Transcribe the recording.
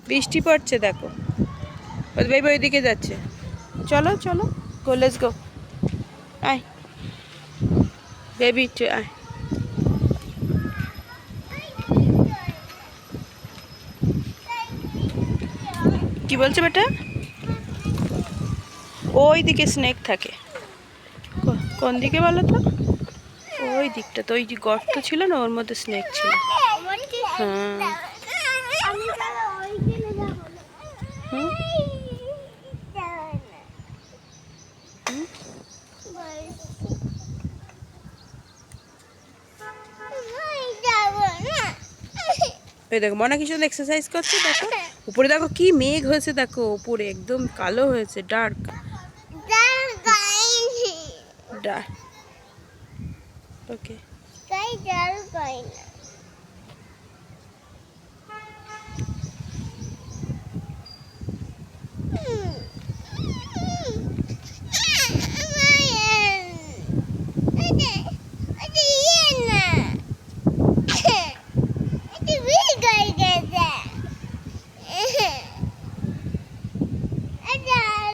বৃষ্টি পড়ছে দেখো। বেবি ওইদিকে যাচ্ছে। চলো চলো, গো লেটস গো। আয় বেবি, আয়। কি বলছো বেটা? ওই দিকে স্নেক থাকে। কোন দিকে বলো তো? ওই দিকটা তো, ওই যে গর্ত ছিল না, ওর মধ্যে স্নেক ছিল। হ্যাঁ। ওই দেখো মনে কিছু এক্সারসাইজ করছে, দেখো উপরে দেখো কি মেঘ হয়েছে, দেখো উপরে একদম কালো হয়েছে, ডার্ক। ওকে।